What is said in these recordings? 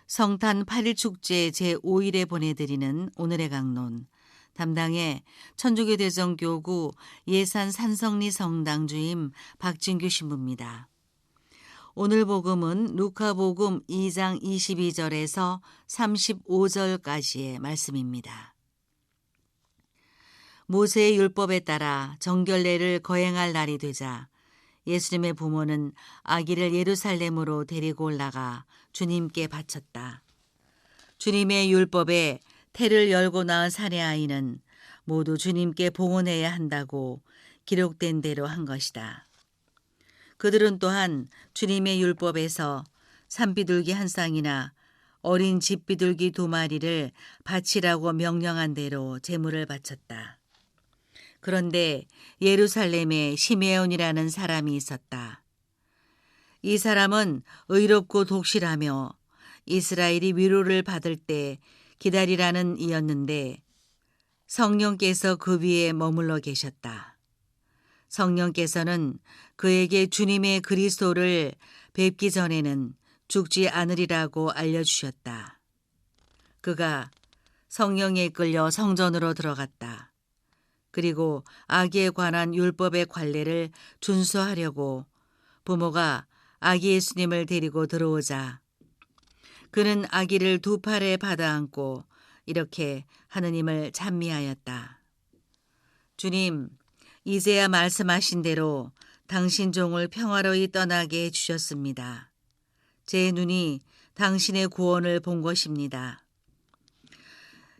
성탄 8일 축제 제5일에 보내드리는 오늘의 강론. 담당의 천주교대성교구 예산 산성리 성당 주임 박진규 신부입니다. 오늘 복음은 루카복음 2장 22절에서 35절까지의 말씀입니다. 모세의 율법에 따라 정결례를 거행할 날이 되자 예수님의 부모는 아기를 예루살렘으로 데리고 올라가 주님께 바쳤다. 주님의 율법에 태를 열고 낳은 사내아이는 모두 주님께 봉헌해야 한다고 기록된 대로 한 것이다. 그들은 또한 주님의 율법에서 산비둘기 한 쌍이나 어린 집비둘기 2마리를 바치라고 명령한 대로 제물을 바쳤다. 그런데 예루살렘에 시메온이라는 사람이 있었다. 이 사람은 의롭고 독실하며 이스라엘이 위로를 받을 때 기다리라는 이였는데 성령께서 그 위에 머물러 계셨다. 성령께서는 그에게 주님의 그리스도를 뵙기 전에는 죽지 않으리라고 알려주셨다. 그가 성령에 끌려 성전으로 들어갔다. 그리고 아기에 관한 율법의 관례를 준수하려고 부모가 아기 예수님을 데리고 들어오자 그는 아기를 2팔에 받아안고 이렇게 하느님을 찬미하였다. 주님, 이제야 말씀하신 대로 당신 종을 평화로이 떠나게 해주셨습니다. 제 눈이 당신의 구원을 본 것입니다.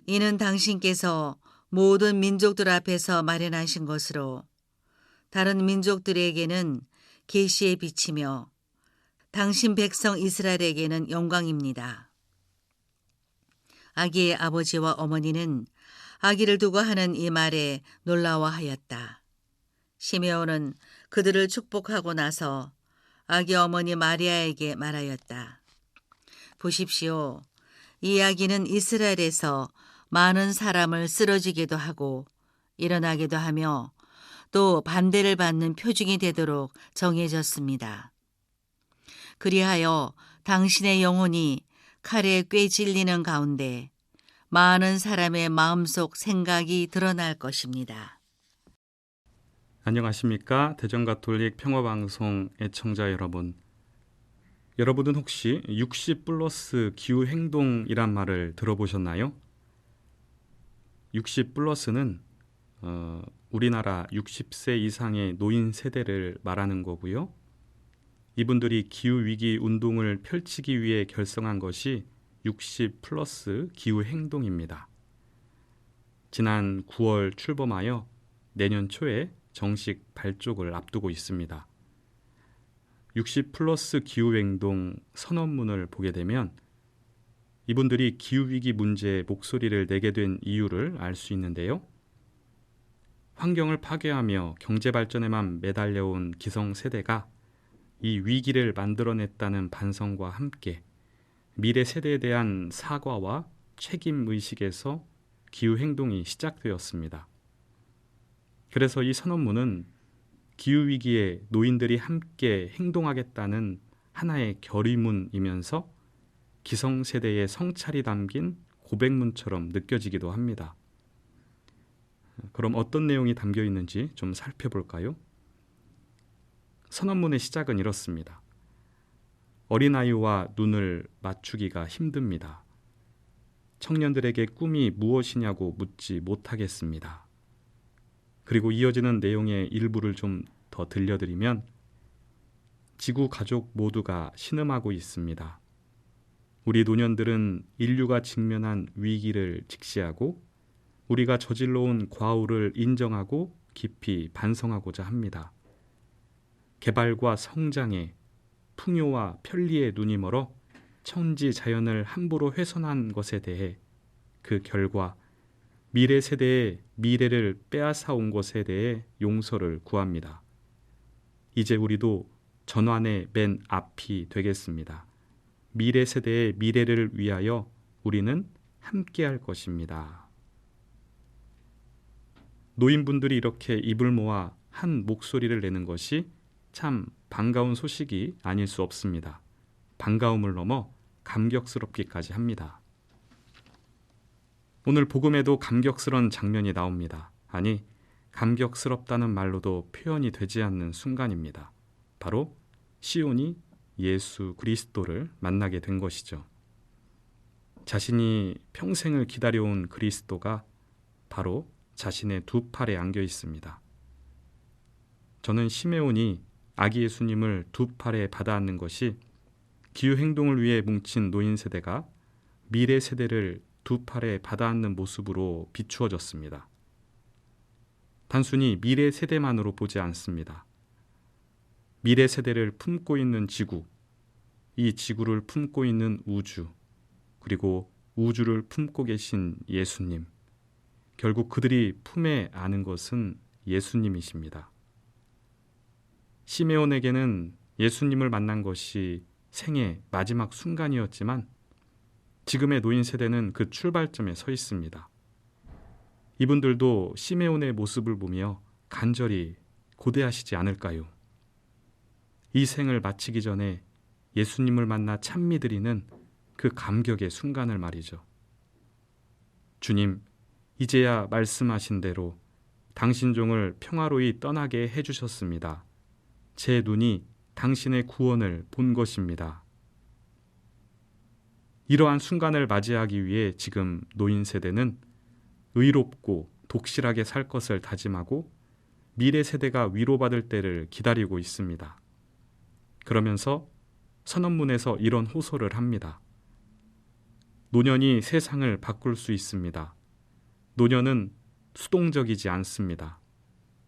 이는 당신께서 모든 민족들 앞에서 마련하신 것으로 다른 민족들에게는 계시의 빛이며 당신 백성 이스라엘에게는 영광입니다. 아기의 아버지와 어머니는 아기를 두고 하는 이 말에 놀라워하였다. 시메온은 그들을 축복하고 나서 아기 어머니 마리아에게 말하였다. 보십시오. 이 아기는 이스라엘에서 많은 사람을 쓰러지게도 하고 일어나게도 하며 또 반대를 받는 표징이 되도록 정해졌습니다. 그리하여 당신의 영혼이 칼에 꿰질리는 가운데 많은 사람의 마음속 생각이 드러날 것입니다. 안녕하십니까? 대전가톨릭 평화방송 애청자 여러분. 여러분은 혹시 60+ 기후행동이란 말을 들어보셨나요? 60+는 우리나라 60세 이상의 노인 세대를 말하는 거고요. 이분들이 기후위기 운동을 펼치기 위해 결성한 것이 60+ 기후행동입니다. 지난 9월 출범하여 내년 초에 정식 발족을 앞두고 있습니다. 60+ 기후행동 선언문을 보게 되면 이분들이 기후위기 문제에 목소리를 내게 된 이유를 알 수 있는데요. 환경을 파괴하며 경제발전에만 매달려온 기성세대가 이 위기를 만들어냈다는 반성과 함께 미래 세대에 대한 사과와 책임의식에서 기후행동이 시작되었습니다. 그래서 이 선언문은 기후위기에 노인들이 함께 행동하겠다는 하나의 결의문이면서 기성세대의 성찰이 담긴 고백문처럼 느껴지기도 합니다. 그럼 어떤 내용이 담겨 있는지 좀 살펴볼까요? 선언문의 시작은 이렇습니다. 어린아이와 눈을 맞추기가 힘듭니다. 청년들에게 꿈이 무엇이냐고 묻지 못하겠습니다. 그리고 이어지는 내용의 일부를 좀 더 들려드리면 지구 가족 모두가 신음하고 있습니다. 우리 노년들은 인류가 직면한 위기를 직시하고 우리가 저질러온 과오를 인정하고 깊이 반성하고자 합니다. 개발과 성장에 풍요와 편리에 눈이 멀어 천지 자연을 함부로 훼손한 것에 대해 그 결과 미래 세대의 미래를 빼앗아온 것에 대해 용서를 구합니다. 이제 우리도 전환의 맨 앞이 되겠습니다. 미래 세대의 미래를 위하여 우리는 함께할 것입니다. 노인분들이 이렇게 입을 모아 한 목소리를 내는 것이 참 반가운 소식이 아닐 수 없습니다. 반가움을 넘어 감격스럽기까지 합니다. 오늘 복음에도 감격스러운 장면이 나옵니다. 아니, 감격스럽다는 말로도 표현이 되지 않는 순간입니다. 바로 시온이 예수 그리스도를 만나게 된 것이죠. 자신이 평생을 기다려온 그리스도가 바로 자신의 두 팔에 안겨 있습니다. 저는 시메온이 아기 예수님을 두 팔에 받아안는 것이 기후행동을 위해 뭉친 노인 세대가 미래 세대를 두 팔에 받아안는 모습으로 비추어졌습니다. 단순히 미래 세대만으로 보지 않습니다. 미래 세대를 품고 있는 지구, 이 지구를 품고 있는 우주, 그리고 우주를 품고 계신 예수님, 결국 그들이 품에 안은 것은 예수님이십니다. 시메온에게는 예수님을 만난 것이 생애 마지막 순간이었지만 지금의 노인 세대는 그 출발점에 서 있습니다. 이분들도 시메온의 모습을 보며 간절히 고대하시지 않을까요? 이 생을 마치기 전에 예수님을 만나 참 믿으리는 그 감격의 순간을 말이죠. 주님, 이제야 말씀하신 대로 당신 종을 평화로이 떠나게 해주셨습니다. 제 눈이 당신의 구원을 본 것입니다. 이러한 순간을 맞이하기 위해 지금 노인 세대는 의롭고 독실하게 살 것을 다짐하고 미래 세대가 위로받을 때를 기다리고 있습니다. 그러면서 선언문에서 이런 호소를 합니다. 노년이 세상을 바꿀 수 있습니다. 노년은 수동적이지 않습니다.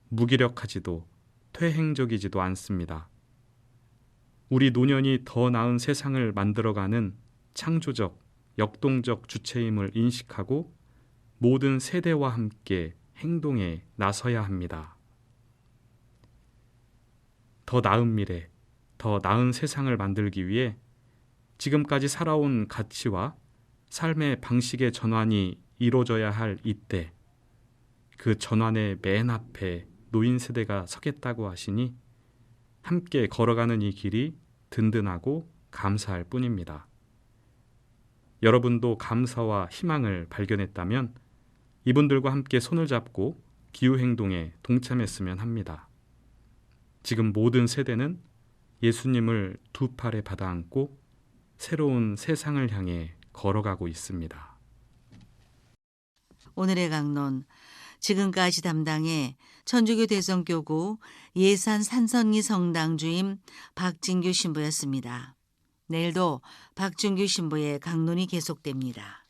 무기력하지도 퇴행적이지도 않습니다. 우리 노년이 더 나은 세상을 만들어가는 창조적, 역동적 주체임을 인식하고 모든 세대와 함께 행동에 나서야 합니다. 더 나은 미래, 더 나은 세상을 만들기 위해 지금까지 살아온 가치와 삶의 방식의 전환이 이루어져야 할 이때, 그 전환의 맨 앞에 노인 세대가 서겠다고 하시니 함께 걸어가는 이 길이 든든하고 감사할 뿐입니다. 여러분도 감사와 희망을 발견했다면 이분들과 함께 손을 잡고 기후행동에 동참했으면 합니다. 지금 모든 세대는 예수님을 두 팔에 받아안고 새로운 세상을 향해 걸어가고 있습니다. 오늘의 강론, 지금까지 담당해 천주교 대성교구 예산 산선리 성당 주임 박진규 신부였습니다. 내일도 박진규 신부의 강론이 계속됩니다.